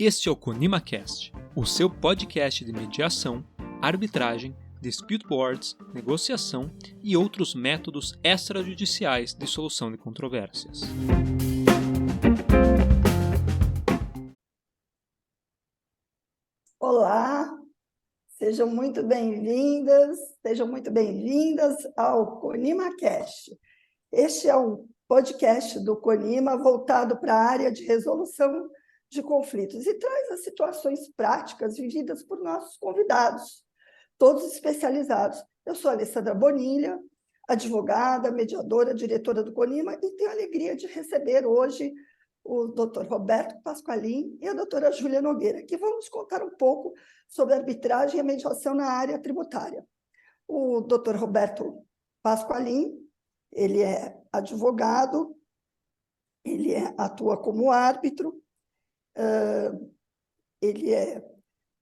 Este é o ConimaCast, o seu podcast de mediação, arbitragem, dispute boards, negociação e outros métodos extrajudiciais de solução de controvérsias. Olá, sejam muito bem-vindas, sejam muito bem-vindas ao ConimaCast. Este é um podcast do Conima voltado para a área de resolução de conflitos e traz as situações práticas vividas por nossos convidados, todos especializados. Eu sou a Alessandra Bonilha, advogada, mediadora, diretora do Conima, e tenho a alegria de receber hoje o Dr. Roberto Pasqualin e a doutora Júlia Nogueira, que vão nos contar um pouco sobre arbitragem e mediação na área tributária. O Dr. Roberto Pasqualin, ele é advogado, ele atua como árbitro, ele é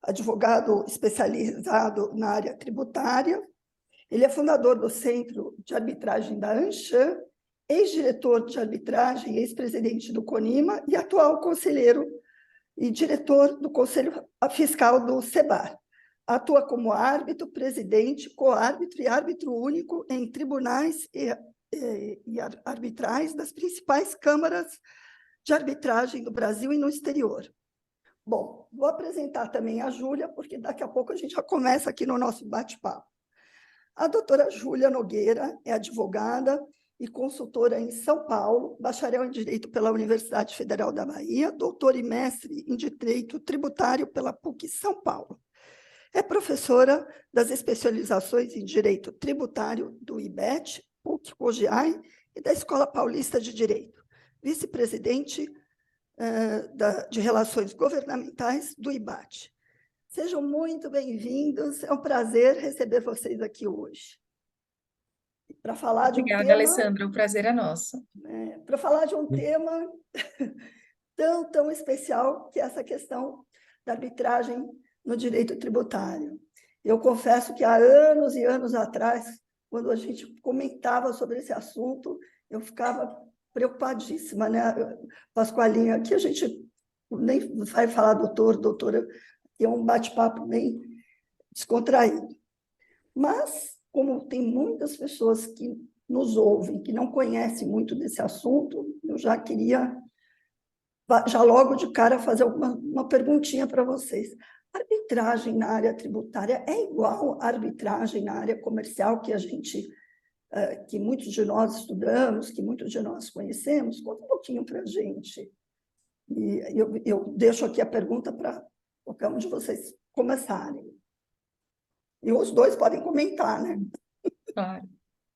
advogado especializado na área tributária, ele é fundador do Centro de Arbitragem da ANCHAM, ex-diretor de arbitragem, ex-presidente do CONIMA e atual conselheiro e diretor do Conselho Fiscal do SEBAR. Atua como árbitro, presidente, coárbitro e árbitro único em tribunais e arbitrais das principais câmaras de arbitragem do Brasil e no exterior. Bom, vou apresentar também a Júlia, porque daqui a pouco a gente já começa aqui no nosso bate-papo. A doutora Júlia Nogueira é advogada e consultora em São Paulo, bacharel em Direito pela Universidade Federal da Bahia, doutora e mestre em Direito Tributário pela PUC São Paulo. É professora das especializações em Direito Tributário do IBET, PUC COGEAI e da Escola Paulista de Direito, vice-presidente de Relações Governamentais do IBAT. Sejam muito bem-vindos, é um prazer receber vocês aqui hoje. Para falar de um Obrigada, tema, Alessandra, o prazer é nosso. Para falar de um tema tão especial, que é essa questão da arbitragem no direito tributário. Eu confesso que há anos e anos atrás, quando a gente comentava sobre esse assunto, eu ficava preocupadíssima, né? Pasqualinha, aqui a gente nem vai falar doutora, é um bate-papo bem descontraído. Mas, como tem muitas pessoas que nos ouvem, que não conhecem muito desse assunto, eu já queria, já logo de cara, fazer uma perguntinha para vocês. Arbitragem na área tributária é igual à arbitragem na área comercial que muitos de nós estudamos, que muitos de nós conhecemos? Conta um pouquinho para a gente. E eu deixo aqui a pergunta para qualquer um de vocês começarem. E os dois podem comentar, né?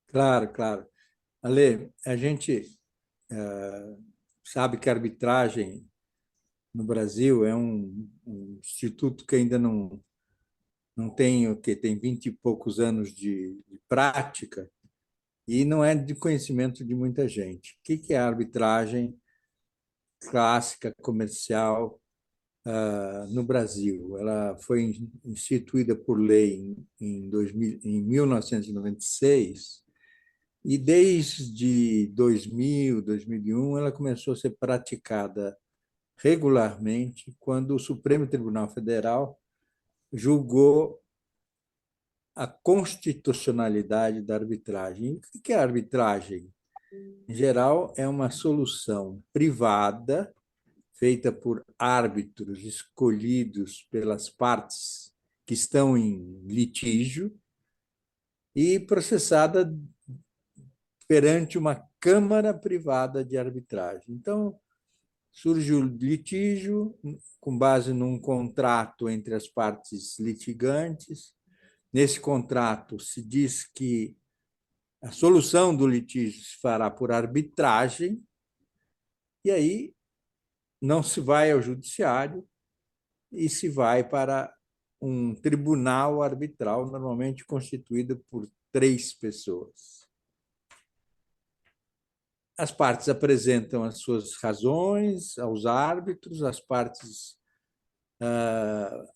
Claro. Ale, a gente sabe que a arbitragem no Brasil é um instituto que ainda não tem o que tem 20 e poucos anos de prática e não é de conhecimento de muita gente. O que é a arbitragem clássica comercial no Brasil? Ela foi instituída por lei em 1996 e desde 2000, 2001 ela começou a ser praticada regularmente quando o Supremo Tribunal Federal julgou a constitucionalidade da arbitragem. O que é a arbitragem? Em geral, é uma solução privada feita por árbitros escolhidos pelas partes que estão em litígio e processada perante uma câmara privada de arbitragem. Então, surge o litígio com base num contrato entre as partes litigantes. Nesse contrato se diz que a solução do litígio se fará por arbitragem, e aí não se vai ao judiciário e se vai para um tribunal arbitral, normalmente constituído por 3 pessoas. As partes apresentam as suas razões aos árbitros, as partes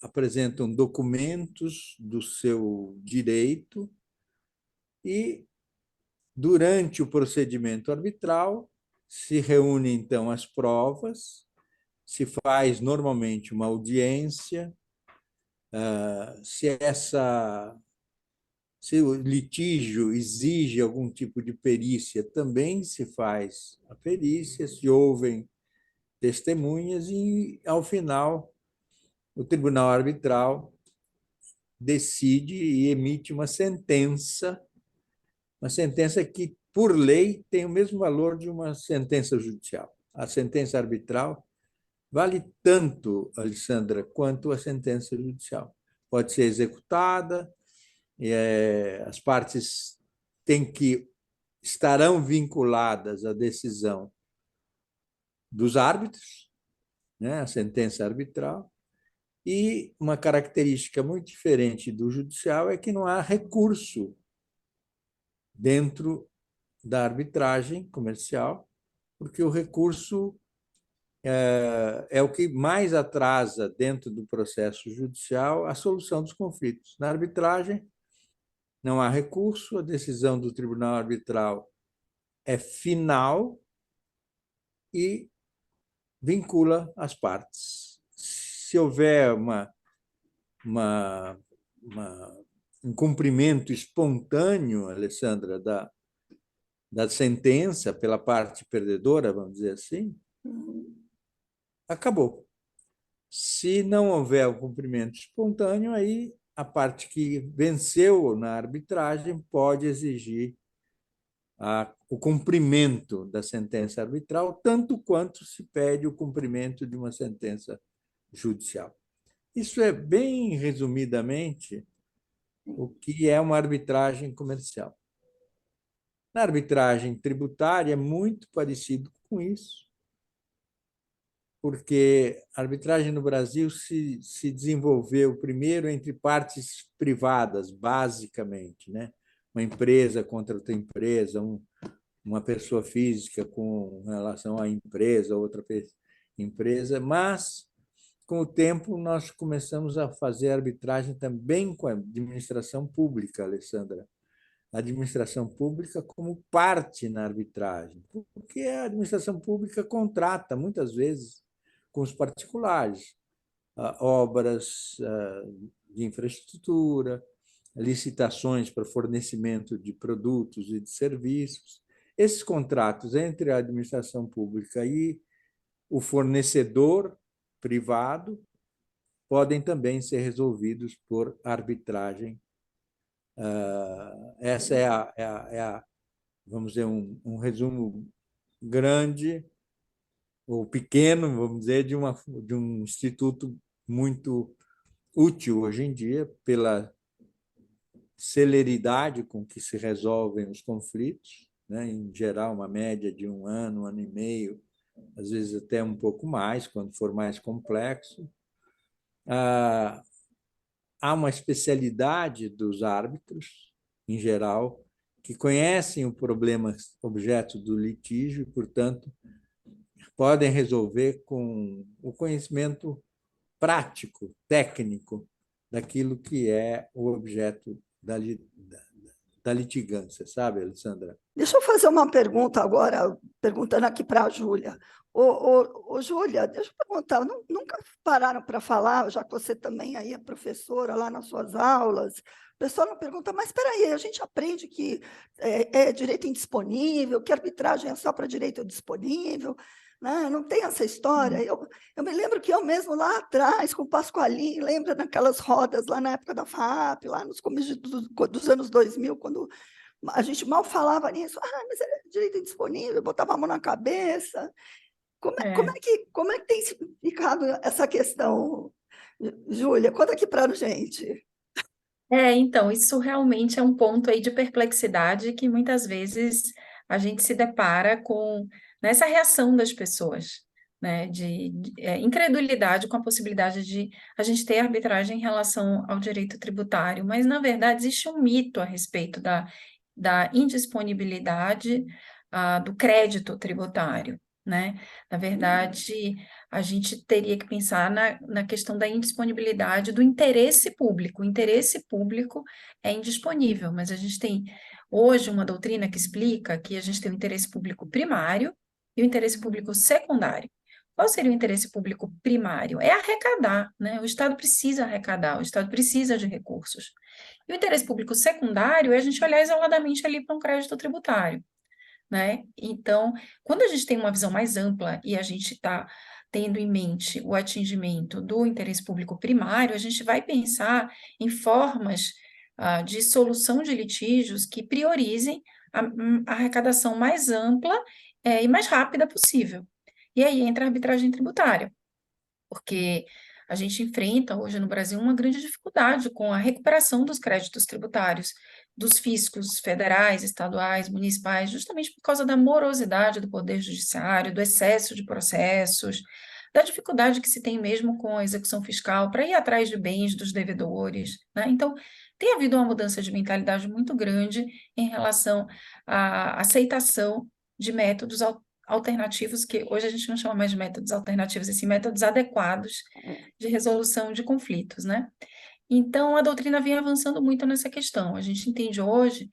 apresentam documentos do seu direito e, durante o procedimento arbitral, se reúnem, então, as provas se faz normalmente uma audiência, se o litígio exige algum tipo de perícia, também se faz a perícia, se ouvem testemunhas e, ao final, o tribunal arbitral decide e emite uma sentença que, por lei, tem o mesmo valor de uma sentença judicial. A sentença arbitral vale tanto, Alessandra, quanto a sentença judicial. Pode ser executada, as partes estarão vinculadas à decisão dos árbitros, né, a sentença arbitral, e uma característica muito diferente do judicial é que não há recurso dentro da arbitragem comercial, porque o recurso é o que mais atrasa dentro do processo judicial a solução dos conflitos. Na arbitragem, não há recurso, a decisão do tribunal arbitral é final e vincula as partes. Se houver um cumprimento espontâneo, Alessandra, da sentença pela parte perdedora, vamos dizer assim, acabou. Se não houver o cumprimento espontâneo, aí a parte que venceu na arbitragem pode exigir o cumprimento da sentença arbitral, tanto quanto se pede o cumprimento de uma sentença judicial. Isso é, bem resumidamente, o que é uma arbitragem comercial. Na arbitragem tributária é muito parecido com isso, porque a arbitragem no Brasil se desenvolveu primeiro entre partes privadas, basicamente, né? Uma empresa contra outra empresa, uma pessoa física com relação à empresa, outra empresa, mas, com o tempo, nós começamos a fazer arbitragem também com a administração pública, Alessandra. A administração pública como parte na arbitragem, porque a administração pública contrata, muitas vezes, com os particulares, obras de infraestrutura, licitações para fornecimento de produtos e de serviços. Esses contratos entre a administração pública e o fornecedor privado podem também ser resolvidos por arbitragem. Essa vamos dizer, um resumo grande ou pequeno, vamos dizer, de um instituto muito útil hoje em dia pela celeridade com que se resolvem os conflitos, né? Em geral, uma média de um ano e meio, às vezes até um pouco mais, quando for mais complexo. Há uma especialidade dos árbitros, em geral, que conhecem o problema objeto do litígio e, portanto, podem resolver com o conhecimento prático, técnico, daquilo que é o objeto da litigância, sabe, Alessandra? Deixa eu fazer uma pergunta agora, perguntando aqui para a Júlia. Júlia, deixa eu perguntar, nunca pararam para falar, já que você também aí é professora lá nas suas aulas, o pessoal não pergunta, mas espera aí, a gente aprende que é direito indisponível, que arbitragem é só para direito disponível, né? Não tem essa história. Eu me lembro que eu mesmo lá atrás, com o Pasqualin, lembra naquelas rodas lá na época da FAP, lá nos começos dos anos 2000, quando a gente mal falava nisso, mas é direito indisponível, botava a mão na cabeça. Como é que tem ficado essa questão, Júlia? Conta aqui para a gente. Então, isso realmente é um ponto aí de perplexidade que muitas vezes a gente se depara com nessa reação das pessoas, né, de incredulidade com a possibilidade de a gente ter arbitragem em relação ao direito tributário, mas, na verdade, existe um mito a respeito da indisponibilidade do crédito tributário, né? Na verdade, a gente teria que pensar na questão da indisponibilidade do interesse público. O interesse público é indisponível, mas a gente tem hoje uma doutrina que explica que a gente tem o interesse público primário e o interesse público secundário. Qual seria o interesse público primário? É arrecadar, né? O Estado precisa arrecadar, o Estado precisa de recursos. E o interesse público secundário é a gente olhar isoladamente ali para um crédito tributário, né? Então, quando a gente tem uma visão mais ampla e a gente está tendo em mente o atingimento do interesse público primário, a gente vai pensar em formas de solução de litígios que priorizem a arrecadação mais ampla e mais rápida possível. E aí entra a arbitragem tributária, porque a gente enfrenta hoje no Brasil uma grande dificuldade com a recuperação dos créditos tributários dos fiscos federais, estaduais, municipais, justamente por causa da morosidade do Poder Judiciário, do excesso de processos, da dificuldade que se tem mesmo com a execução fiscal para ir atrás de bens dos devedores, né? Então, tem havido uma mudança de mentalidade muito grande em relação à aceitação de métodos alternativos, que hoje a gente não chama mais de métodos alternativos, e sim métodos adequados de resolução de conflitos, né? Então, a doutrina vem avançando muito nessa questão. A gente entende hoje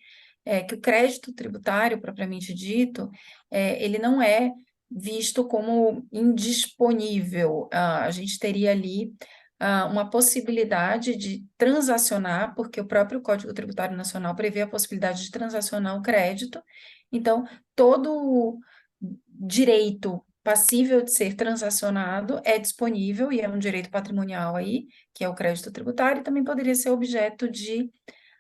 que o crédito tributário, propriamente dito, ele não é visto como indisponível. A gente teria ali uma possibilidade de transacionar, porque o próprio Código Tributário Nacional prevê a possibilidade de transacionar o crédito. Então, todo direito passível de ser transacionado é disponível e é um direito patrimonial aí, que é o crédito tributário, e também poderia ser objeto de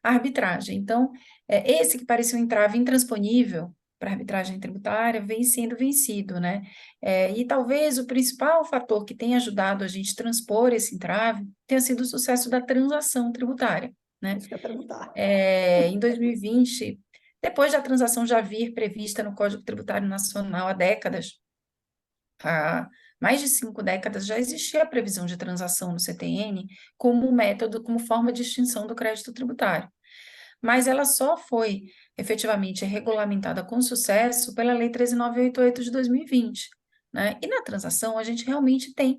arbitragem. Então, esse que parecia um entrave intransponível para a arbitragem tributária vem sendo vencido, né? E talvez o principal fator que tenha ajudado a gente transpor esse entrave tenha sido o sucesso da transação tributária, né? Isso que eu ia perguntar. Em 2020, depois da transação já vir prevista no Código Tributário Nacional há décadas, há mais de 5 décadas, já existia a previsão de transação no CTN como método, como forma de extinção do crédito tributário. Mas ela só foi efetivamente regulamentada com sucesso pela Lei 13.988 de 2020, né? E na transação, a gente realmente tem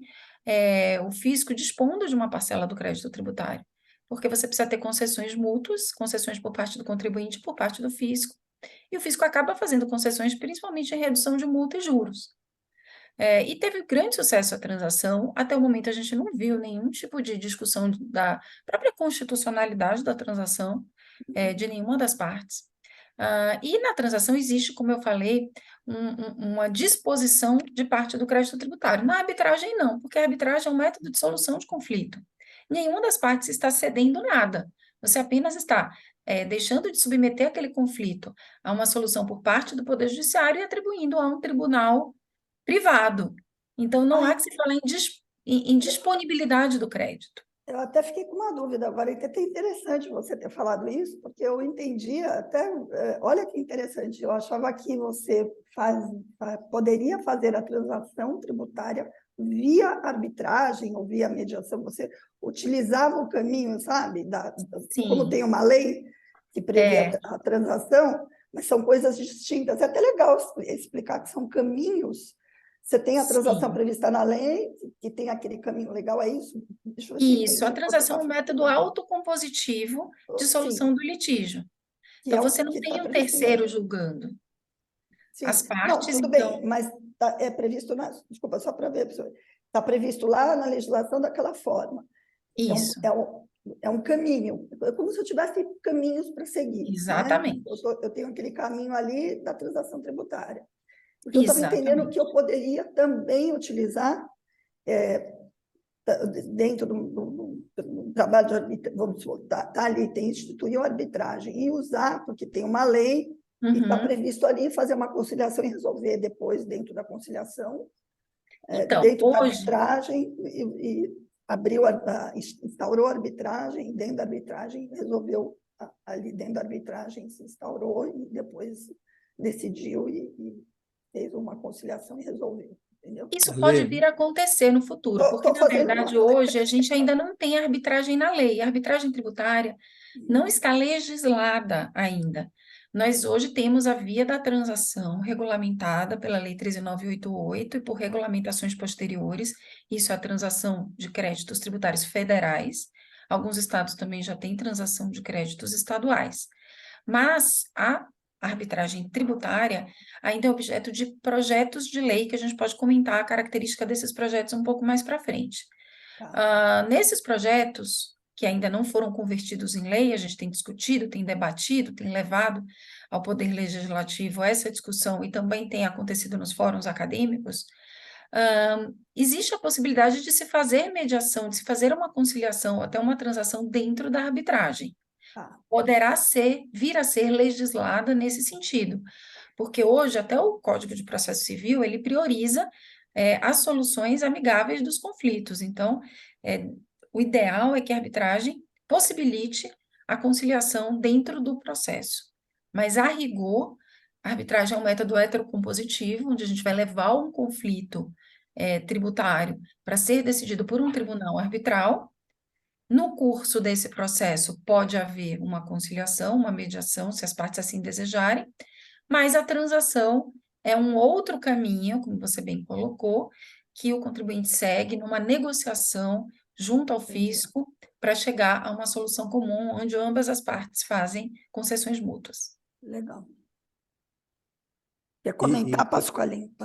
o fisco dispondo de uma parcela do crédito tributário, porque você precisa ter concessões mútuas, concessões por parte do contribuinte e por parte do fisco, e o fisco acaba fazendo concessões principalmente em redução de multa e juros. E teve grande sucesso a transação, até o momento a gente não viu nenhum tipo de discussão da própria constitucionalidade da transação, de nenhuma das partes. E na transação existe, como eu falei, uma disposição de parte do crédito tributário. Na arbitragem, não, porque a arbitragem é um método de solução de conflito. Nenhuma das partes está cedendo nada, você apenas está deixando de submeter aquele conflito a uma solução por parte do Poder Judiciário e atribuindo a um tribunal privado. Então, não há que se falar em disponibilidade do crédito. Eu até fiquei com uma dúvida agora, é até interessante você ter falado isso, porque eu entendia até, olha que interessante, eu achava que você poderia fazer a transação tributária via arbitragem ou via mediação, você utilizava o caminho, sabe, como tem uma lei que prevê a transação, mas são coisas distintas. É até legal explicar que são caminhos. Você tem a transação prevista na lei, que tem aquele caminho legal, é isso? Isso, a transação é um método autocompositivo de solução do litígio. Então, você não tem um terceiro julgando. Sim. As partes, não, tudo bem, mas é previsto, desculpa, só para ver, está previsto lá na legislação daquela forma. Isso. É um caminho, é como se eu tivesse caminhos para seguir. Exatamente. Né? Eu tenho aquele caminho ali da transação tributária. Porque eu estava entendendo que eu poderia também utilizar dentro do trabalho de arbitragem, vamos voltar, ali tem instituir a arbitragem e usar, porque tem uma lei e está previsto ali fazer uma conciliação e resolver depois dentro da conciliação, então, dentro da arbitragem e instaurou a arbitragem, dentro da arbitragem resolveu ali dentro da arbitragem se instaurou e depois decidiu e fez uma conciliação e resolveu. Entendeu? Isso pode vir a acontecer no futuro, porque, na verdade, hoje a gente ainda não tem arbitragem na lei. A arbitragem tributária não está legislada ainda. Nós hoje temos a via da transação regulamentada pela Lei 13.988 e por regulamentações posteriores, isso é a transação de créditos tributários federais. Alguns estados também já têm transação de créditos estaduais. Mas a arbitragem tributária ainda é objeto de projetos de lei, que a gente pode comentar a característica desses projetos um pouco mais para frente. Nesses projetos, que ainda não foram convertidos em lei, a gente tem discutido, tem debatido, tem levado ao Poder Legislativo essa discussão e também tem acontecido nos fóruns acadêmicos, existe a possibilidade de se fazer mediação, de se fazer uma conciliação, até uma transação dentro da arbitragem. Poderá vir a ser legislada nesse sentido, porque hoje até o Código de Processo Civil, ele prioriza as soluções amigáveis dos conflitos. Então, o ideal é que a arbitragem possibilite a conciliação dentro do processo. Mas, a rigor, a arbitragem é um método heterocompositivo, onde a gente vai levar um conflito tributário para ser decidido por um tribunal arbitral. No curso desse processo, pode haver uma conciliação, uma mediação, se as partes assim desejarem, mas a transação é um outro caminho, como você bem colocou, que o contribuinte segue numa negociação junto ao fisco para chegar a uma solução comum, onde ambas as partes fazem concessões mútuas. Legal. Quer comentar, Pasqualino?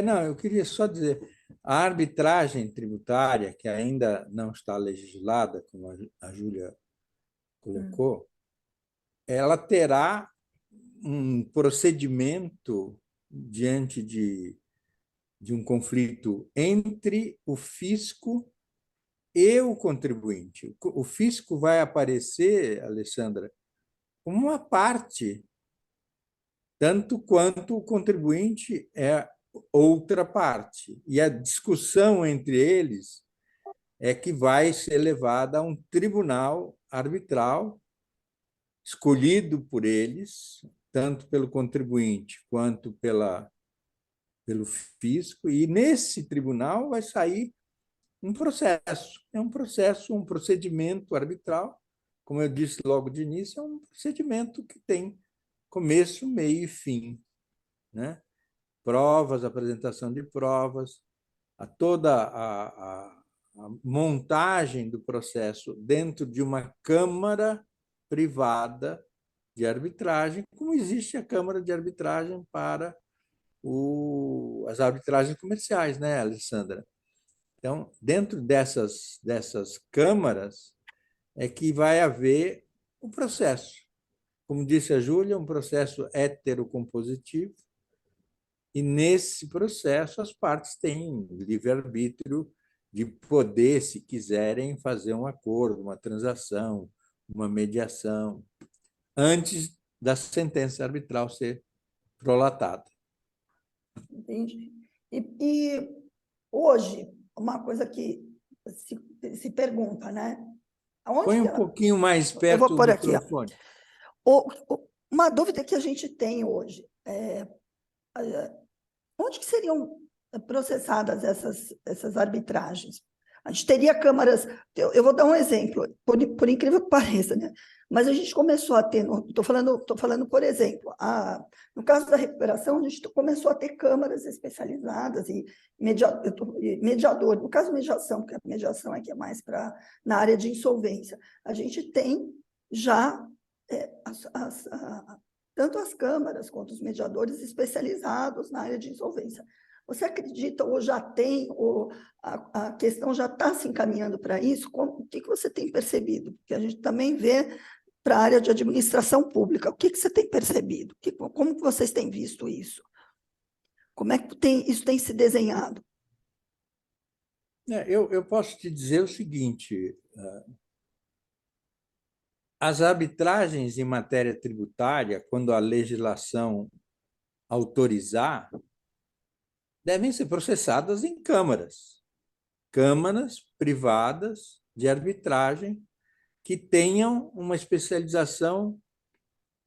Não, eu queria só dizer, a arbitragem tributária, que ainda não está legislada, como a Júlia colocou, ela terá um procedimento diante de um conflito entre o fisco e o contribuinte. O fisco vai aparecer, Alessandra, como uma parte, tanto quanto o contribuinte é outra parte. E a discussão entre eles é que vai ser levada a um tribunal arbitral escolhido por eles, tanto pelo contribuinte quanto pelo fisco, e nesse tribunal vai sair um processo. É um processo, um procedimento arbitral, como eu disse logo de início, é um procedimento que tem começo, meio e fim, né? Provas, apresentação de provas, toda a montagem do processo dentro de uma câmara privada de arbitragem, como existe a câmara de arbitragem para as arbitragens comerciais, né, Alessandra? Então, dentro dessas câmaras é que vai haver o processo. Como disse a Júlia, um processo heterocompositivo, e nesse processo as partes têm livre-arbítrio de poder, se quiserem, fazer um acordo, uma transação, uma mediação, antes da sentença arbitral ser prolatada. Entendi. E hoje, uma coisa que se pergunta, né? Põe um pouquinho mais perto do microfone. Uma dúvida que a gente tem hoje onde que seriam processadas essas arbitragens? A gente teria câmaras. Eu vou dar um exemplo, por incrível que pareça, né? Mas a gente começou a ter, estou falando, por exemplo, no caso da recuperação, a gente começou a ter câmaras especializadas e mediador. No caso, mediação, porque a mediação aqui é mais na área de insolvência. A gente tem já tanto as câmaras quanto os mediadores especializados na área de insolvência. Você acredita, ou já tem, ou a questão já está se encaminhando para isso? O que você tem percebido? Porque a gente também vê para a área de administração pública. O que você tem percebido? Como que vocês têm visto isso? Como é que isso tem se desenhado? Eu posso te dizer o seguinte: as arbitragens em matéria tributária, quando a legislação autorizar, devem ser processadas em câmaras privadas de arbitragem que tenham uma especialização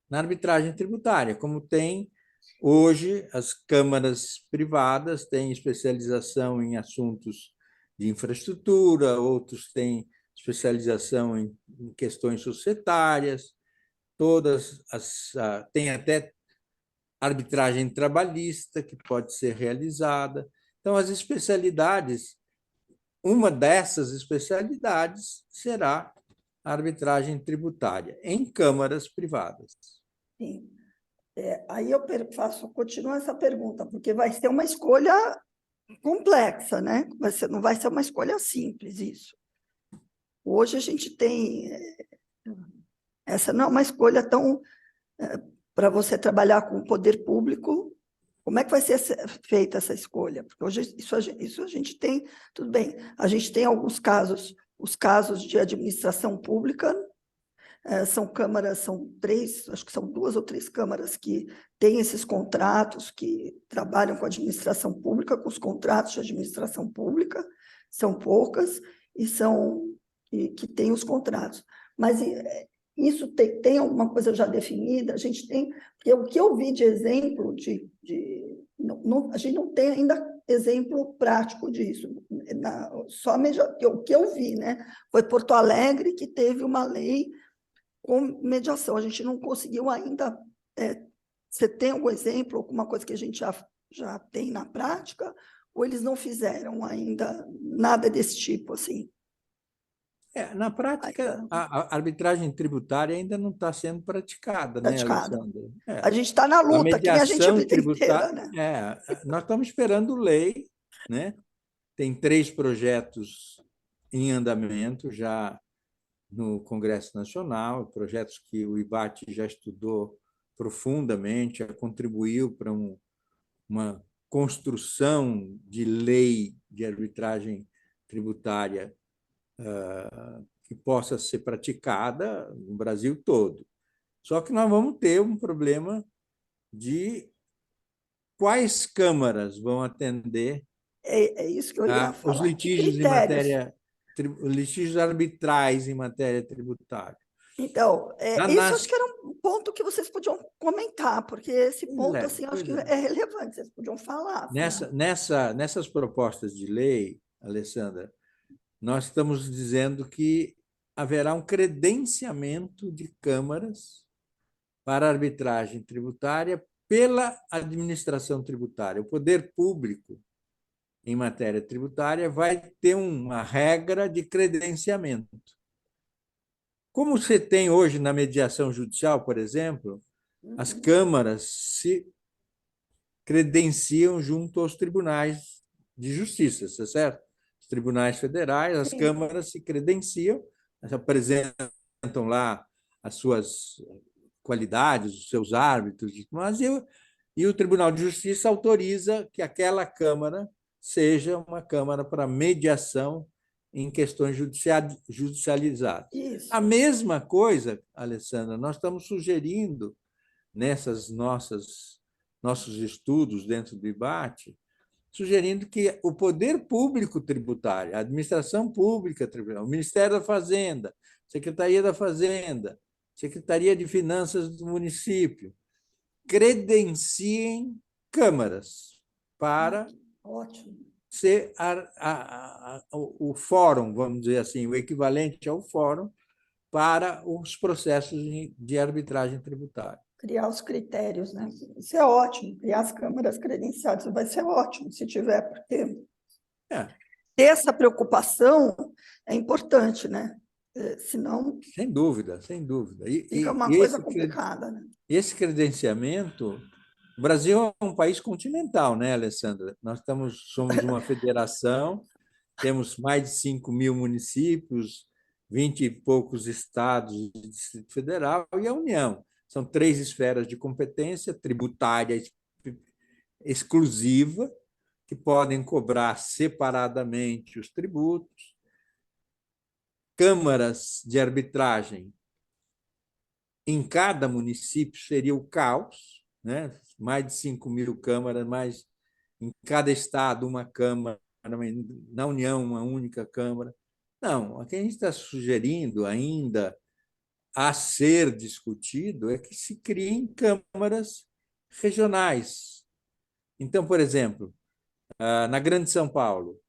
na arbitragem tributária, como tem hoje as câmaras privadas têm especialização em assuntos de infraestrutura, outros têm especialização em questões societárias, tem até arbitragem trabalhista que pode ser realizada. Então, as especialidades, uma dessas especialidades será a arbitragem tributária em câmaras privadas. Sim. Aí eu continuo essa pergunta, porque vai ser uma escolha complexa, né? Não vai ser uma escolha simples, isso. Hoje a gente tem... Essa não é uma escolha tão... para você trabalhar com o poder público, como é que vai ser feita essa escolha? Porque hoje isso a gente tem, tudo bem, a gente tem alguns casos, os casos de administração pública, são câmaras, são 3, acho que são 2 ou 3 câmaras que têm esses contratos, que trabalham com a administração pública, com os contratos de administração pública, são poucas, e que têm os contratos. Mas isso tem alguma coisa já definida? A gente tem, porque o que eu vi de exemplo, a gente não tem ainda exemplo prático disso. O que eu vi, né, foi Porto Alegre, que teve uma lei com mediação. A gente não conseguiu ainda... você tem algum exemplo, alguma coisa que a gente já tem na prática, ou eles não fizeram ainda nada desse tipo, assim? Na prática, a arbitragem tributária ainda não está sendo praticada, né, Praticada. Alessandra? A gente está na A luta, que nem a gente a mediação vida inteira, tributária, né? nós estamos esperando lei, né? Tem 3 projetos em andamento já no Congresso Nacional, projetos que o IBAT já estudou profundamente, já contribuiu para uma construção de lei de arbitragem tributária que possa ser praticada no Brasil todo. Só que nós vamos ter um problema de quais câmaras vão atender É isso que eu ia os falar. Que litígios em critérios? matéria, litígios arbitrais em matéria tributária. Então, isso acho Nas, que era um ponto que vocês podiam comentar, porque esse ponto, assim, acho que é relevante, vocês podiam falar. Assim, nessas propostas de lei, Alessandra, nós estamos dizendo que haverá um credenciamento de câmaras para arbitragem tributária pela administração tributária. O poder público, em matéria tributária, vai ter uma regra de credenciamento. Como você tem hoje na mediação judicial, por exemplo, as câmaras se credenciam junto aos tribunais de justiça, certo? Os tribunais federais, as câmaras se credenciam, apresentam lá as suas qualidades, os seus árbitros, mas e o Tribunal de Justiça autoriza que aquela câmara seja uma câmara para mediação em questões judicializadas. Isso. A mesma coisa, Alessandra, nós estamos sugerindo nossos estudos dentro do IBAT, sugerindo que o poder público tributário, a administração pública tributária, o Ministério da Fazenda, Secretaria da Fazenda, Secretaria de Finanças do município, credenciem câmaras para ser o fórum, vamos dizer assim, o equivalente ao fórum para os processos de arbitragem tributária. Criar os critérios, né? Isso é ótimo, criar as câmaras credenciadas, vai ser ótimo se tiver, porque ter essa preocupação é importante, né? Senão... Sem dúvida, sem dúvida. Fica uma coisa complicada, né? Esse credenciamento... O Brasil é um país continental, né, Alessandra? Nós somos uma federação, temos mais de 5.000 municípios, 20 e poucos estados do Distrito Federal e a União. São 3 esferas de competência tributária exclusiva, que podem cobrar separadamente os tributos, câmaras de arbitragem em cada município seria o caos, né? Mais de 5.000 câmaras, mais em cada estado uma câmara, na União uma única câmara. Não, o que a gente está sugerindo ainda a ser discutido é que se criem câmaras regionais. Então, por exemplo, na Grande São Paulo,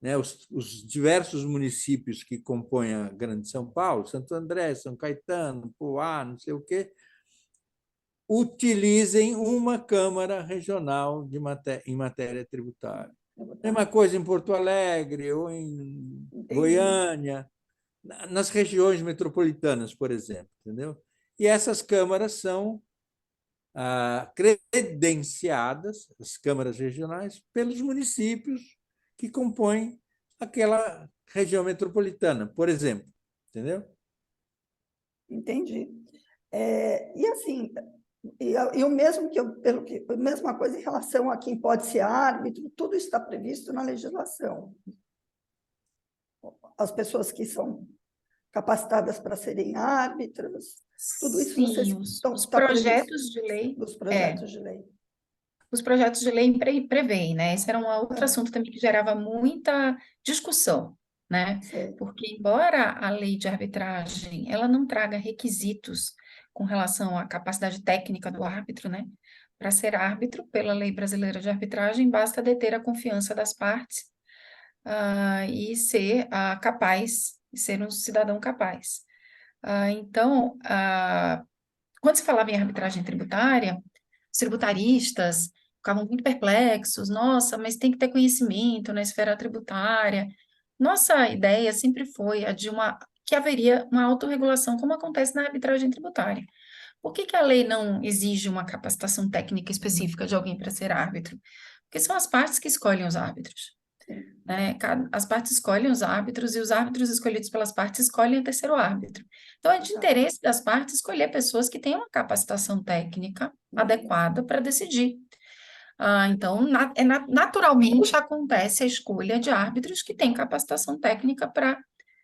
né, os diversos municípios que compõem a Grande São Paulo, Santo André, São Caetano, Poá, não sei o quê, utilizem uma Câmara Regional em matéria tributária. Mesma coisa em Porto Alegre ou em Goiânia, nas regiões metropolitanas, por exemplo, entendeu? E essas câmaras são credenciadas, as câmaras regionais, pelos municípios que compõem aquela região metropolitana, por exemplo. Entendeu? Entendi. E assim, e o mesmo que a mesma coisa em relação a quem pode ser árbitro, tudo está previsto na legislação. As pessoas que são capacitadas para serem árbitros, tudo isso vocês Sim, os está previsto projetos de lei, nos projetos de lei. os projetos de lei preveem, né? Esse era um outro Ah, assunto também que gerava muita discussão, né? sei. Porque, embora a lei de arbitragem, ela não traga requisitos com relação à capacidade técnica do árbitro, né? Para ser árbitro, pela lei brasileira de arbitragem, basta deter a confiança das partes, e ser capaz, ser um cidadão capaz. Então, quando se falava em arbitragem tributária, os tributaristas ficavam muito perplexos, nossa, mas tem que ter conhecimento na esfera tributária. Nossa ideia sempre foi a de que haveria uma autorregulação, como acontece na arbitragem tributária. Por que que a lei não exige uma capacitação técnica específica de alguém para ser árbitro? Porque são as partes que escolhem os árbitros, Sim. né? As partes escolhem os árbitros e os árbitros escolhidos pelas partes escolhem o terceiro árbitro. Então, é de interesse das partes escolher pessoas que tenham uma capacitação técnica adequada para decidir. Então, naturalmente acontece a escolha de árbitros que têm capacitação técnica para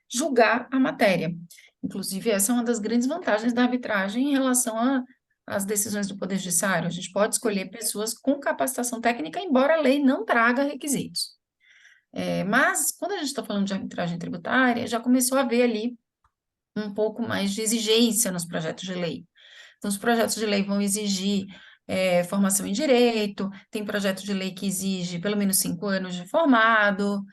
julgar a matéria. Inclusive, essa é uma das grandes vantagens da arbitragem em relação às decisões do Poder Judiciário. A gente pode escolher pessoas com capacitação técnica, embora a lei não traga requisitos. Mas, quando a gente está falando de arbitragem tributária, já começou a haver ali um pouco mais de exigência nos projetos de lei. Então, os projetos de lei vão exigir formação em direito, tem projeto de lei que exige pelo menos 5 anos de formado,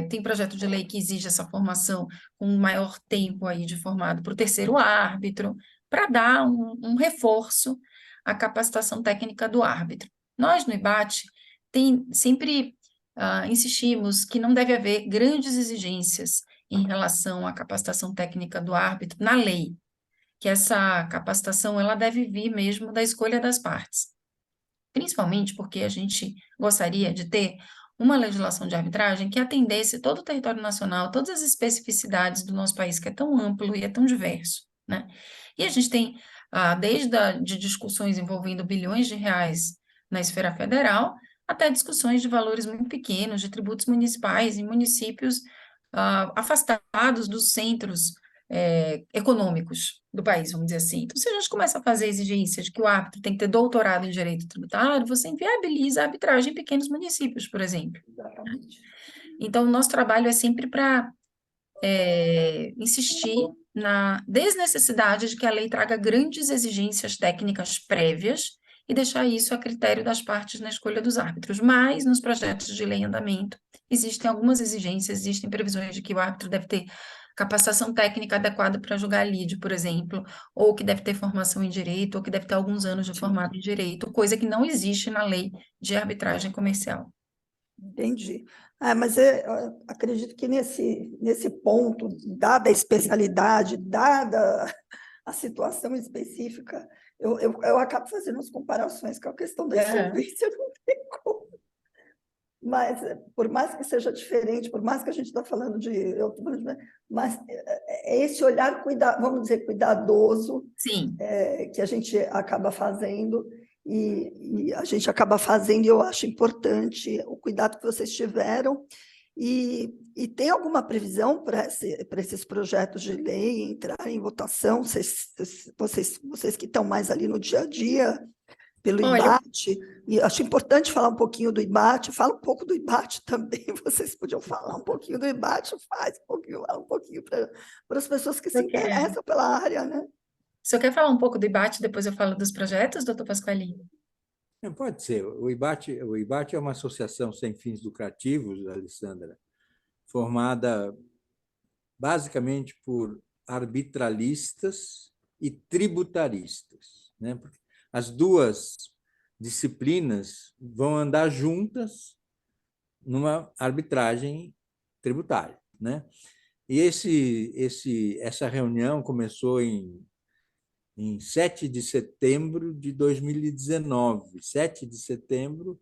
tem projeto de lei que exige essa formação com um maior tempo aí de formado para o terceiro árbitro, para dar um reforço à capacitação técnica do árbitro. Nós, no IBAT, sempre insistimos que não deve haver grandes exigências em relação à capacitação técnica do árbitro na lei, que essa capacitação ela deve vir mesmo da escolha das partes, principalmente porque a gente gostaria de ter uma legislação de arbitragem que atendesse todo o território nacional, todas as especificidades do nosso país, que é tão amplo e é tão diverso, né? E a gente tem, de discussões envolvendo bilhões de reais na esfera federal, até discussões de valores muito pequenos, de tributos municipais em municípios afastados dos centros econômicos do país, vamos dizer assim. Então, se a gente começa a fazer exigência de que o árbitro tem que ter doutorado em direito tributário, você inviabiliza a arbitragem em pequenos municípios, por exemplo. Exatamente. Então, o nosso trabalho é sempre para insistir na desnecessidade de que a lei traga grandes exigências técnicas prévias e deixar isso a critério das partes na escolha dos árbitros. Mas, nos projetos de lei em andamento, existem algumas exigências, existem previsões de que o árbitro deve ter capacitação técnica adequada para julgar lide, por exemplo, ou que deve ter formação em direito, ou que deve ter alguns anos de formado em direito, coisa que não existe na lei de arbitragem comercial. Entendi. Mas eu acredito que nesse ponto, dada a especialidade, dada a situação específica, eu acabo fazendo as comparações com a questão da insolvência, não tem como. Mas, por mais que seja diferente, por mais que a gente está falando mas é esse olhar, vamos dizer, cuidadoso, Sim. Que a gente acaba fazendo, e a gente acaba fazendo, e eu acho importante o cuidado que vocês tiveram. E tem alguma previsão para esses projetos de lei entrarem em votação? Vocês que estão mais ali no dia a dia, pelo IBAT, e acho importante falar um pouquinho do IBAT, fala um pouco do IBAT também, vocês podiam falar um pouquinho do IBAT, fala um pouquinho para as pessoas que se interessam pela área, né? O senhor quer falar um pouco do IBAT, depois eu falo dos projetos, doutor Pasqualini? Pode ser. O IBAT é uma associação sem fins lucrativos, Alessandra, formada basicamente por arbitralistas e tributaristas, né? Porque as duas disciplinas vão andar juntas numa arbitragem tributária, né? E essa reunião começou em em 7 de setembro de 2019. 7 de setembro de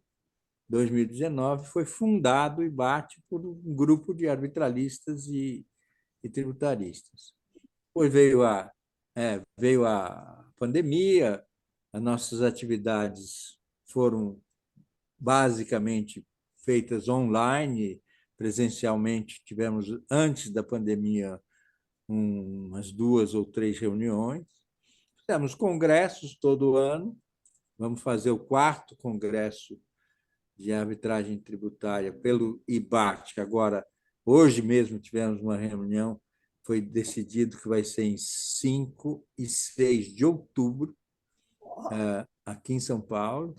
2019 foi fundado o IBAT por um grupo de arbitralistas e tributaristas. Depois veio a pandemia, as nossas atividades foram basicamente feitas online, presencialmente tivemos, antes da pandemia, umas 2 ou 3 reuniões. Fizemos congressos todo ano, vamos fazer o 4º congresso de arbitragem tributária pelo IBAT, que agora, hoje mesmo, tivemos uma reunião, foi decidido que vai ser em 5 e 6 de outubro, aqui em São Paulo,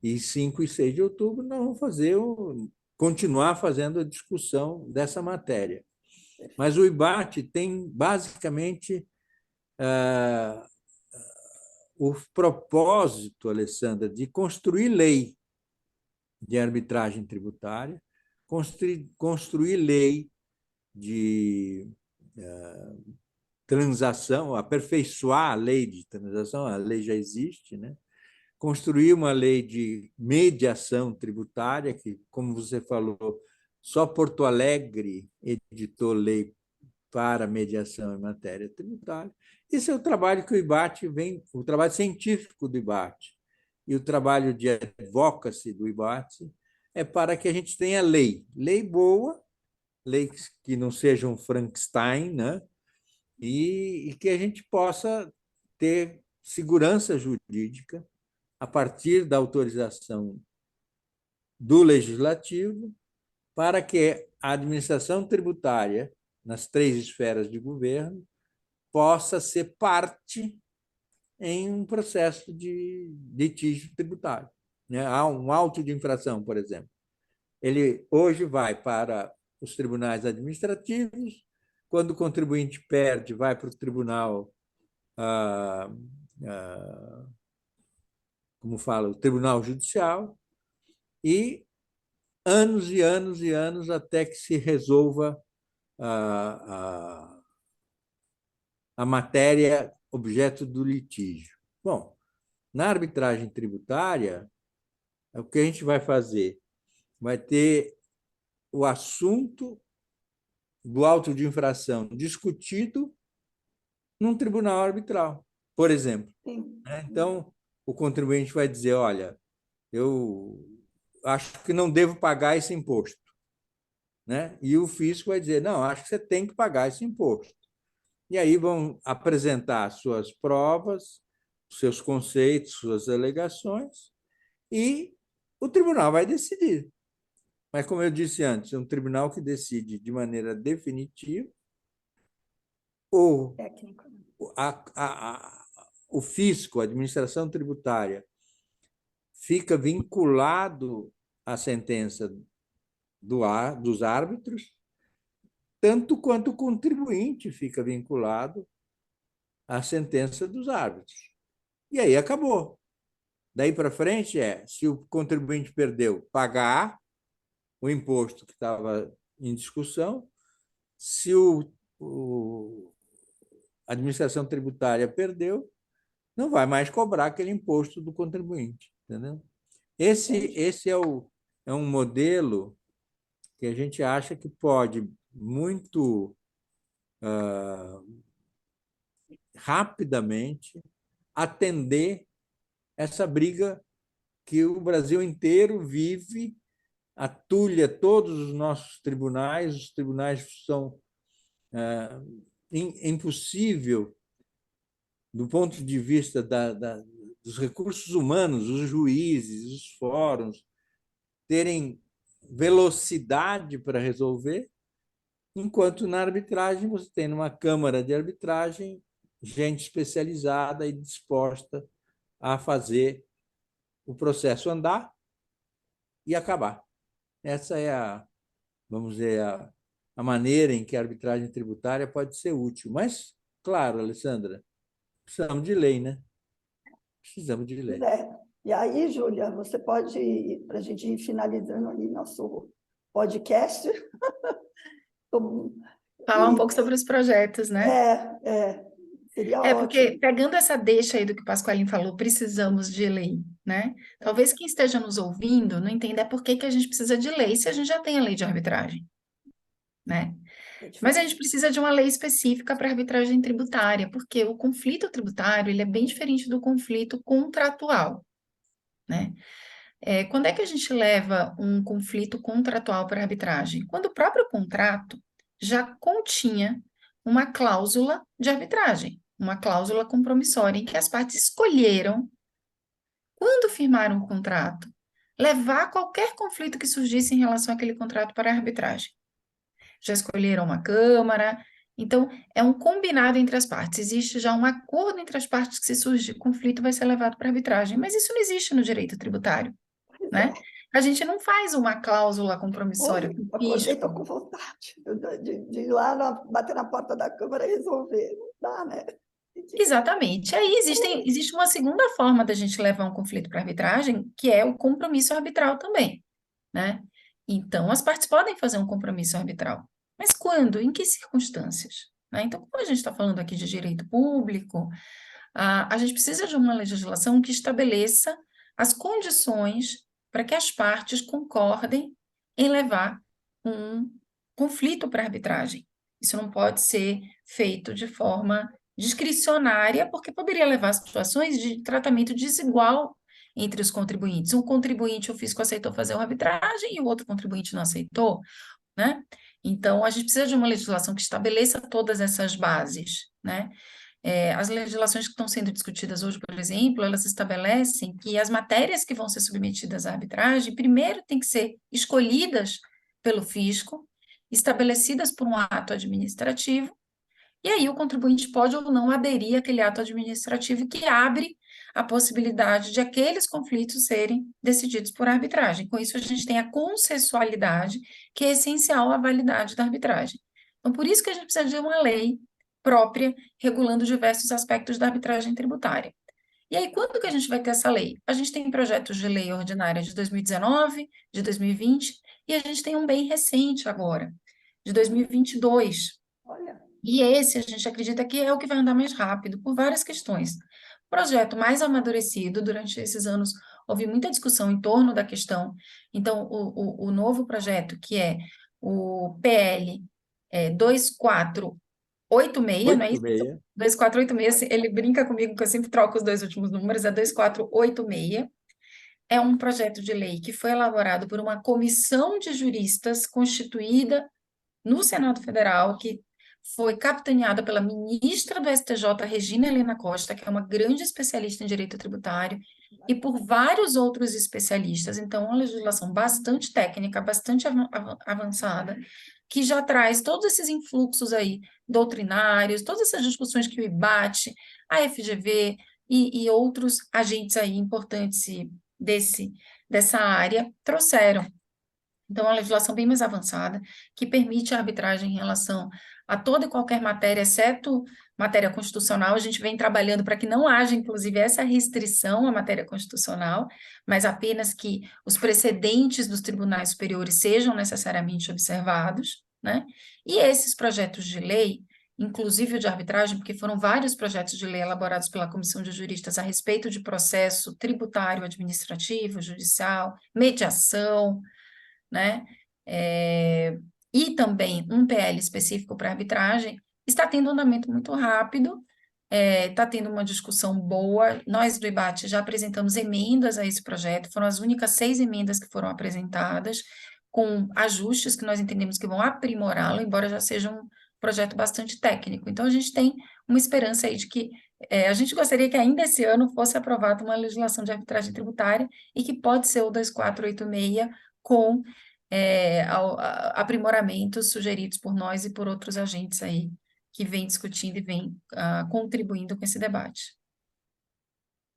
e 5 e 6 de outubro nós vamos continuar fazendo a discussão dessa matéria. Mas o IBAT tem, basicamente, o propósito, Alessandra, de construir lei de arbitragem tributária, construir lei de transação, aperfeiçoar a lei de transação, a lei já existe, né? Construir uma lei de mediação tributária, que, como você falou, só Porto Alegre editou lei para mediação em matéria tributária. Esse é o trabalho que o IBAT vem, o trabalho científico do IBAT e o trabalho de advocacy do IBAT é para que a gente tenha lei boa, leis que não sejam Frankenstein, né? E que a gente possa ter segurança jurídica a partir da autorização do legislativo para que a administração tributária, nas 3 esferas de governo, possa ser parte em um processo de litígio tributário. Há um auto de infração, por exemplo. Ele hoje vai para os tribunais administrativos, quando o contribuinte perde, vai para o tribunal, como fala, o tribunal judicial, e anos e anos e anos até que se resolva a matéria objeto do litígio. Bom, na arbitragem tributária, o que a gente vai fazer? Vai ter o assunto do auto de infração discutido num tribunal arbitral, por exemplo. Sim. Então, o contribuinte vai dizer, olha, eu acho que não devo pagar esse imposto. Né? E o fisco vai dizer, não, acho que você tem que pagar esse imposto. E aí vão apresentar suas provas, seus conceitos, suas alegações, e o tribunal vai decidir. Mas, como eu disse antes, é um tribunal que decide de maneira definitiva, ou o fisco, a administração tributária, fica vinculado à sentença dos árbitros, tanto quanto o contribuinte fica vinculado à sentença dos árbitros. E aí acabou. Daí para frente se o contribuinte perdeu, pagar o imposto que estava em discussão. Se a administração tributária perdeu, não vai mais cobrar aquele imposto do contribuinte. Entendeu? Esse é um modelo que a gente acha que pode muito rapidamente atender essa briga que o Brasil inteiro vive, atulha todos os nossos tribunais, os tribunais são impossível, do ponto de vista dos recursos humanos, os juízes, os fóruns, terem velocidade para resolver, enquanto na arbitragem você tem numa câmara de arbitragem gente especializada e disposta a fazer o processo andar e acabar. Essa é vamos dizer, a maneira em que a arbitragem tributária pode ser útil. Mas, claro, Alessandra, precisamos de lei, né? Precisamos de lei. E aí, Júlia, você pode, para a gente ir finalizando ali nosso podcast, falar um pouco sobre os projetos, né? Seria Porque ótimo. pegando essa deixa aí do que o Pasqualin falou, precisamos de lei, né? Talvez quem esteja nos ouvindo não entenda por que que a gente precisa de lei se a gente já tem a lei de arbitragem, né? É Mas a diferente. gente precisa de uma lei específica para arbitragem tributária, porque o conflito tributário ele é bem diferente do conflito contratual, né? Quando é que a gente leva um conflito contratual para arbitragem? Quando o próprio contrato já continha uma cláusula de arbitragem, uma cláusula compromissória, em que as partes escolheram, quando firmaram o contrato, levar qualquer conflito que surgisse em relação àquele contrato para a arbitragem. Já escolheram uma câmara, então é um combinado entre as partes. Existe já um acordo entre as partes que, se surgir conflito, vai ser levado para a arbitragem, mas isso não existe no direito tributário, Pois né? é. A gente não faz uma cláusula compromissória Hoje, com o acordei, estou fisco. com vontade de ir lá, bater na porta da Câmara e resolver. Não dá, né? Exatamente. Aí existe uma segunda forma da gente levar um conflito para arbitragem, que é o compromisso arbitral também, né? Então, as partes podem fazer um compromisso arbitral. Mas quando? Em que circunstâncias? Né? Então, como a gente está falando aqui de direito público, a gente precisa de uma legislação que estabeleça as condições para que as partes concordem em levar um conflito para arbitragem. Isso não pode ser feito de forma discricionária, porque poderia levar a situações de tratamento desigual entre os contribuintes. Um contribuinte, o fisco aceitou fazer uma arbitragem e o outro contribuinte não aceitou, né? Então, a gente precisa de uma legislação que estabeleça todas essas bases, né? As legislações que estão sendo discutidas hoje, por exemplo, elas estabelecem que as matérias que vão ser submetidas à arbitragem, primeiro têm que ser escolhidas pelo fisco, estabelecidas por um ato administrativo, e aí o contribuinte pode ou não aderir àquele ato administrativo que abre a possibilidade de aqueles conflitos serem decididos por arbitragem. Com isso, a gente tem a consensualidade, que é essencial à validade da arbitragem. Então, por isso que a gente precisa de uma lei própria regulando diversos aspectos da arbitragem tributária. E aí, quando que a gente vai ter essa lei? A gente tem projetos de lei ordinária de 2019, de 2020, e a gente tem um bem recente agora, de 2022. Olha, E esse a gente acredita que é o que vai andar mais rápido, por várias questões. O projeto mais amadurecido, durante esses anos, houve muita discussão em torno da questão. Então, o novo projeto, que é o PL 2486, não é isso? 86. 2486, ele brinca comigo que eu sempre troco os dois últimos números, é 2486. É um projeto de lei que foi elaborado por uma comissão de juristas constituída no Senado Federal, que foi capitaneada pela ministra do STJ, Regina Helena Costa, que é uma grande especialista em direito tributário, e por vários outros especialistas. Então, uma legislação bastante técnica, bastante avançada, que já traz todos esses influxos aí doutrinários, todas essas discussões que o IBAT, a FGV e outros agentes aí importantes dessa área trouxeram. Então, é uma legislação bem mais avançada, que permite a arbitragem em relação a toda e qualquer matéria, exceto matéria constitucional. A gente vem trabalhando para que não haja, inclusive, essa restrição à matéria constitucional, mas apenas que os precedentes dos tribunais superiores sejam necessariamente observados, né? E esses projetos de lei, inclusive o de arbitragem, porque foram vários projetos de lei elaborados pela Comissão de Juristas a respeito de processo tributário, administrativo, judicial, mediação, né? E também um PL específico para arbitragem, está tendo um andamento muito rápido, está tendo uma discussão boa. Nós do IBAT já apresentamos emendas a esse projeto, foram as únicas 6 emendas que foram apresentadas, com ajustes que nós entendemos que vão aprimorá-lo, embora já seja um projeto bastante técnico. Então, a gente tem uma esperança aí de que a gente gostaria que ainda esse ano fosse aprovada uma legislação de arbitragem tributária e que pode ser o 2486 com aprimoramentos sugeridos por nós e por outros agentes aí que vêm discutindo e vêm contribuindo com esse debate.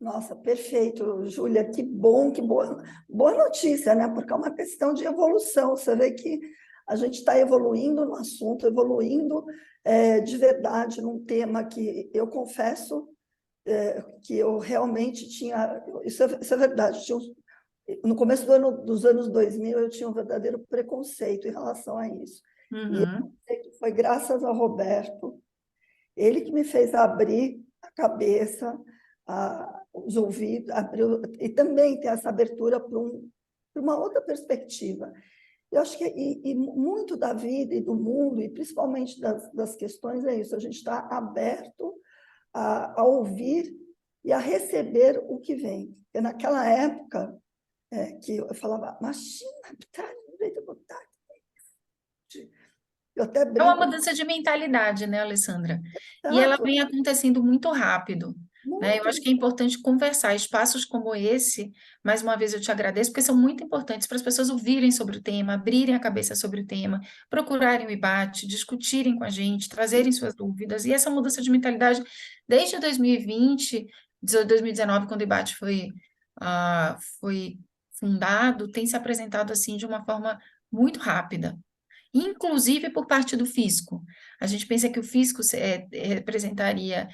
nossa, perfeito, Júlia, que bom, que boa notícia, né? Porque é uma questão de evolução. Você vê que a gente está evoluindo no assunto, evoluindo de verdade num tema que eu confesso que eu realmente tinha. Isso é verdade. No começo dos anos 2000, eu tinha um verdadeiro preconceito em relação a isso. E eu Uhum. sei que foi graças ao Roberto Ele que me fez abrir a cabeça, os ouvidos, e também ter essa abertura para uma outra perspectiva. Eu acho que e muito da vida e do mundo, e principalmente das questões, é isso, a gente está aberto a ouvir e a receber o que vem. Porque naquela época que eu falava, imagina, eu até brinco. É uma mudança de mentalidade, né, Alessandra? E ela vem acontecendo muito rápido. Né? Eu acho que é importante conversar. Espaços como esse, mais uma vez eu te agradeço, porque são muito importantes para as pessoas ouvirem sobre o tema, abrirem a cabeça sobre o tema, procurarem o IBAT, discutirem com a gente, trazerem suas dúvidas. E essa mudança de mentalidade, desde 2020, 2019, quando o IBAT foi fundado, tem se apresentado assim de uma forma muito rápida. Inclusive por parte do fisco. A gente pensa que o fisco representaria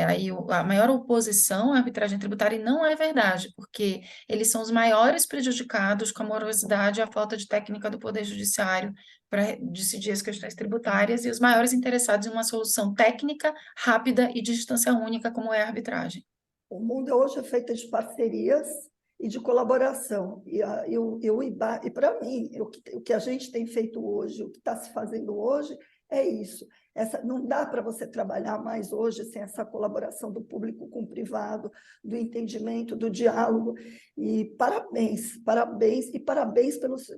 aí a maior oposição à arbitragem tributária, e não é verdade, porque eles são os maiores prejudicados com a morosidade e a falta de técnica do Poder Judiciário para decidir as questões tributárias, e os maiores interessados em uma solução técnica, rápida e de distância única, como é a arbitragem. O mundo hoje é feito de parcerias e de colaboração. E para mim, o que a gente tem feito hoje, o que está se fazendo hoje, é isso. Não dá para você trabalhar mais hoje sem essa colaboração do público com o privado, do entendimento, do diálogo. E parabéns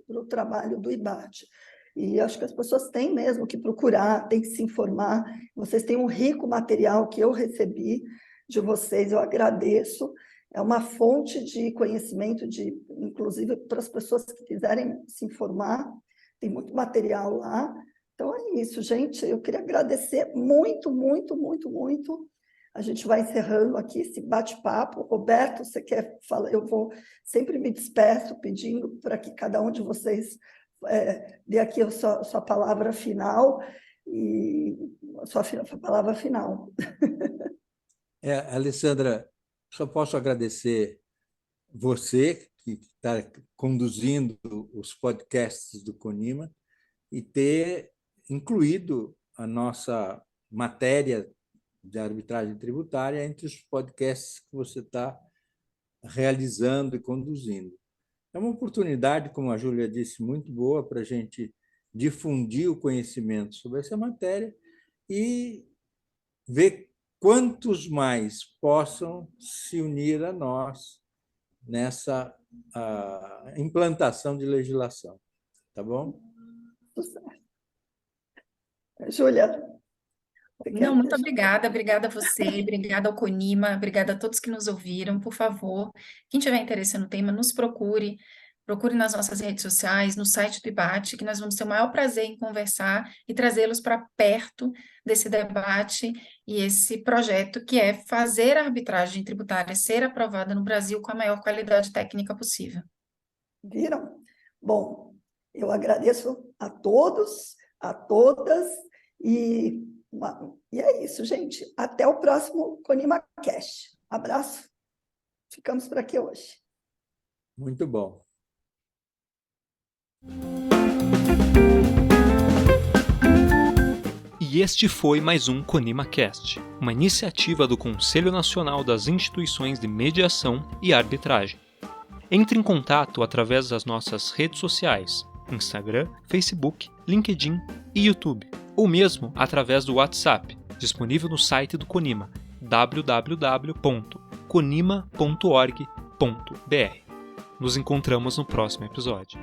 pelo trabalho do IBAT. E acho que as pessoas têm mesmo que procurar, têm que se informar. Vocês têm um rico material que eu recebi de vocês, eu agradeço. É uma fonte de conhecimento, inclusive para as pessoas que quiserem se informar, tem muito material lá. Então é isso, gente. Eu queria agradecer muito, muito, muito, muito. A gente vai encerrando aqui esse bate-papo. Roberto, você quer falar? Eu sempre me despeço pedindo para que cada um de vocês dê aqui a sua palavra final e a sua palavra final. Alessandra, só posso agradecer você, que está conduzindo os podcasts do CONIMA, e ter incluído a nossa matéria de arbitragem tributária entre os podcasts que você está realizando e conduzindo. É uma oportunidade, como a Júlia disse, muito boa para a gente difundir o conhecimento sobre essa matéria e ver quantos mais possam se unir a nós nessa implantação de legislação. Tá bom? Júlia. Não, muito obrigada a você, obrigada ao CONIMA, obrigada a todos que nos ouviram. Por favor, quem tiver interesse no tema, nos procure nas nossas redes sociais, no site do IBAT, que nós vamos ter o maior prazer em conversar e trazê-los para perto desse debate e esse projeto que é fazer a arbitragem tributária ser aprovada no Brasil com a maior qualidade técnica possível. Viram? Bom, eu agradeço a todos, a todas, e é isso, gente. Até o próximo CONIMA Cast. Abraço. Ficamos por aqui hoje. Muito bom. E este foi mais um CONIMA Cast, uma iniciativa do Conselho Nacional das Instituições de Mediação e Arbitragem. Entre em contato através das nossas redes sociais, Instagram, Facebook, LinkedIn e YouTube, ou mesmo através do WhatsApp, disponível no site do CONIMA, www.conima.org.br. Nos encontramos no próximo episódio.